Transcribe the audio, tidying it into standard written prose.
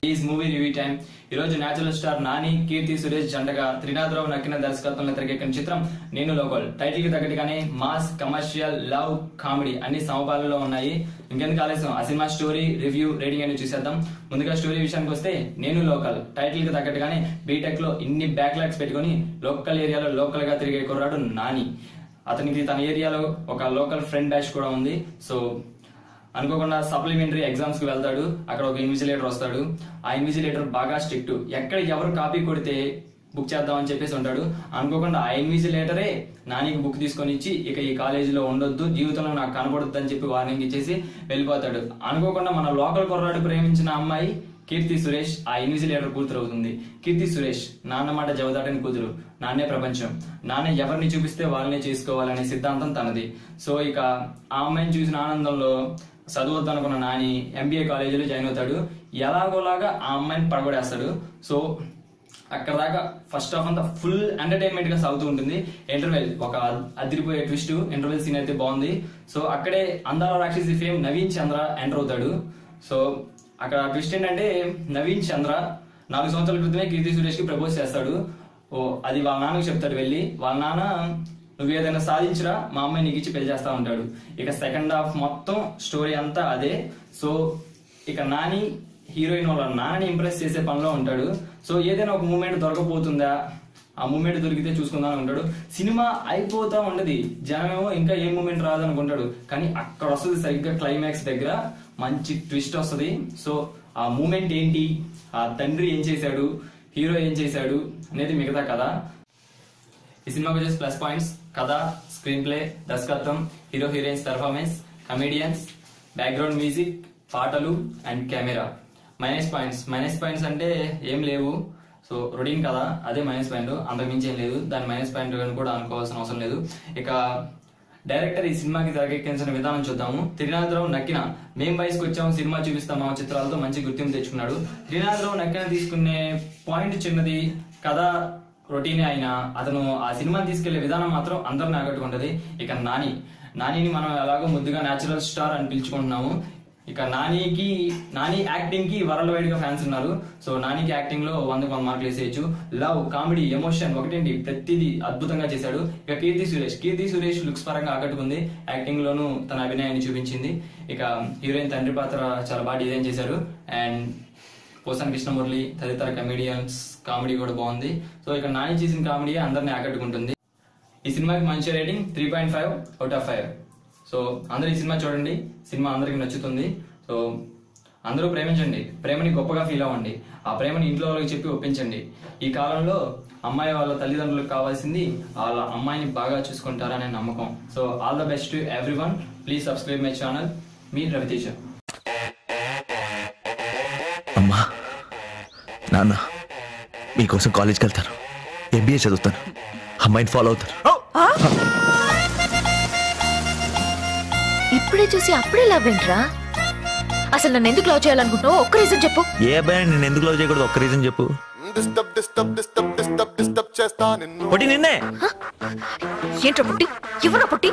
Is movie review time. ఈ రోజు natural star Nani, Keerthy Suresh జంటగా త్రినాథరావు నక్కిన దర్శకత్వంలో తెరకెక్కిన చిత్రం నేను లోకల్. టైటిల్ కి తగ్గట్టుగానే మాస్, కమర్షియల్, లవ్, కామెడీ అన్ని సమపాలలో ఉన్నాయి. ఇంకెందుకు ఆలస్యం, ఆ సినిమా స్టోరీ, రివ్యూ, రేటింగ్ అని చూసేద్దాం. ముందుగా స్టోరీ విషయానికి వస్తే, నేను లోకల్ టైటిల్ కి తగ్గట్టుగానే బీటెక్ లో ఇన్ని బ్యాక్లాగ్స్ పెట్టుకుని లోకల్ ఏరియాలో లోకల్ గా తిరిగే కుర్రాడు నాని. అతనికి తన ఏరియాలో ఒక లోకల్ ఫ్రెండ్ బ్యాచ్ కూడా ఉంది. సో అనుకోకుండా సప్లిమెంటరీ ఎగ్జామ్స్ కి వెళ్తాడు. అక్కడ ఒక ఇన్విజిలేటర్ వస్తాడు. ఆ ఇన్విజిలేటర్ బాగా స్ట్రిక్ట్. ఎక్కడ ఎవరు కాపీ కొడితే బుక్ చేద్దామని చెప్పేసి ఉంటాడు. అనుకోకుండా ఆ ఇన్విజిలేటరే నానికి బుక్ తీసుకొని ఇచ్చి, ఇక ఈ కాలేజీలో ఉండొద్దు, జీవితంలో నాకు కనపడొద్దు అని చెప్పి వార్నింగ్ ఇచ్చేసి వెళ్ళిపోతాడు. అనుకోకుండా మన లోకల్ కుర్రాడు ప్రేమించిన అమ్మాయి కీర్తి సురేష్ ఆ ఇన్విజిలేటర్ కూతురు అవుతుంది. కీర్తి సురేష్ నాన్న మాట జవదాటని కూతురు. నాన్నే ప్రపంచం. నాన్న ఎవరిని చూపిస్తే వాళ్ళనే చేసుకోవాలనే సిద్ధాంతం తనది. సో ఇక ఆ అమ్మాయిని చూసిన ఆనందంలో చదవద్దు అనుకున్న నాని ఎంబీఏ కాలేజీలో జాయిన్ అవుతాడు. ఎలాగోలాగా ఆ అమ్మాయిని పడగొడేస్తాడు. సో అక్కడ దాకా ఫస్ట్ హాఫ్ అంతా ఫుల్ ఎంటర్టైన్మెంట్ గా సాగుతూ ఉంటుంది. ఇంటర్వెల్ ఒక అదిరిపోయే ట్విస్ట్. ఇంటర్వెల్ సీన్ అయితే బాగుంది. సో అక్కడే అందాల రాక్షసి ఫేమ్ నవీన్ చంద్ర ఎంటర్ అవుతాడు. సో అక్కడ ట్విస్ట్ ఏంటంటే, నవీన్ చంద్ర 4 సంవత్సరాల క్రితమే కీర్తి సురేష్ కి ప్రపోజ్ చేస్తాడు. అది వాళ్ళ నాన్నకు చెప్తాడు వెళ్ళి. వాళ్ళ నాన్న, నువ్వు ఏదైనా సాధించరా, మా అమ్మాయి నీకు ఇచ్చి పెళ్లి చేస్తా ఉంటాడు. ఇక సెకండ్ హాఫ్ మొత్తం స్టోరీ అంతా అదే. సో ఇక నాని హీరోయిన్ వాళ్ళ నాన్నని ఇంప్రెస్ చేసే పనిలో ఉంటాడు. సో ఏదైనా ఒక మూమెంట్ దొరకపోతుందా, ఆ మూమెంట్ దొరికితే చూసుకుందాం అనుకుంటాడు. సినిమా అయిపోతా ఉండదు, జనమేమో ఇంకా ఏ మూమెంట్ రాదనుకుంటాడు. కానీ అక్కడ వస్తుంది సరిగ్గా క్లైమాక్స్ దగ్గర మంచి ట్విస్ట్ వస్తుంది. సో ఆ మూమెంట్ ఏంటి, ఆ తండ్రి ఏం చేశాడు, హీరో ఏం చేశాడు అనేది మిగతా కథ. ఈ సినిమాకి వచ్చేసి ప్లస్ పాయింట్స్: కథ, స్క్రీన్ ప్లే, దర్శకత్వం, hero heroines performance, comedians, background music, పాటలు అండ్ కెమెరా. మైనస్ పాయింట్స్ అంటే ఏం లేవు. సో రొటీన్ కదా, అదే మైనస్ పాయింట్, అంతకు మించి ఏం లేదు. దాని మైనస్ పాయింట్ కూడా అనుకోవాల్సిన అవసరం లేదు. ఇక డైరెక్టర్ ఈ సినిమాకి తెరకెక్కించిన విధానం చూద్దాము. త్రినాథరావు నక్కిన మేం వయసుకు వచ్చాము, సినిమా చూపిస్తాం మా చిత్రాలతో మంచి గుర్తింపు తెచ్చుకున్నాడు. త్రినాథరావు నక్కిన తీసుకునే పాయింట్ చిన్నది, కథ రొటీనే అయినా అతను ఆ సినిమాని తీసుకెళ్లే విధానం మాత్రం అందరిని ఆకట్టుకుంటది. ఇక నానిని మనం ఎలాగో ముద్దుగా నేచురల్ స్టార్ అని పిలుచుకుంటున్నాము. ఇక నాని యాక్టింగ్ కి వరల్డ్ వైడ్ గా ఫ్యాన్స్ ఉన్నారు. సో నానికి యాక్టింగ్ లో 100 మార్కులు వేసేయచ్చు. లవ్, కామెడీ, ఎమోషన్ ఒకటేంటి ప్రతిదీ అద్భుతంగా చేశాడు. ఇక కీర్తి సురేష్ లుక్స్ పరంగా ఆకట్టుకుంది. యాక్టింగ్ లోనూ తన అభినయాన్ని చూపించింది. ఇక హీరోయిన్ తండ్రి పాత్ర చాలా బాగా డిజైన్ చేశారు. అండ్ పోసాని కృష్ణమురళి తదితర కమెడియన్స్ కామెడీ కూడా బాగుంది. సో ఇక నాని చేసిన కామెడీ అందరిని ఆకట్టుకుంటుంది. ఈ సినిమాకి మంచి రేటింగ్ 3.5 అవుట్ ఆఫ్ 5. సో అందరూ ఈ సినిమా చూడండి, సినిమా అందరికి నచ్చుతుంది. సో అందరూ ప్రేమించండి, ప్రేమని గొప్పగా ఫీల్ అవ్వండి, ఆ ప్రేమని ఇంట్లో వాళ్ళకి చెప్పి ఒప్పించండి. ఈ కాలంలో అమ్మాయి వాళ్ళ తల్లిదండ్రులకు కావాల్సింది వాళ్ళ అమ్మాయిని బాగా చూసుకుంటారనే నమ్మకం. So all the best to everyone. Please subscribe my channel. మీ రవితేజ. అమ్మా, నాన్న, మీకోసం కాలేజ్కి వెళ్తాను, ఎంబీఏ చదువుతాను, అమ్మాయిని ఫాలో అవుతాను. ఇప్పుడే చూసి అప్పుడే లవ్ ఏంట్రా? అసలు నన్ను ఎందుకు లవ్ చేయాలనుకుంటున్నావు? ఒక్క రీజన్ చెప్పు. ఏ అబ్బాయి నేను ఎందుకు లవ్ చేయకూడదు? ఒక్క రీజన్ చెప్పు. నిన్నే ఏంట్రా పుట్టి? ఎవరా పుట్టి?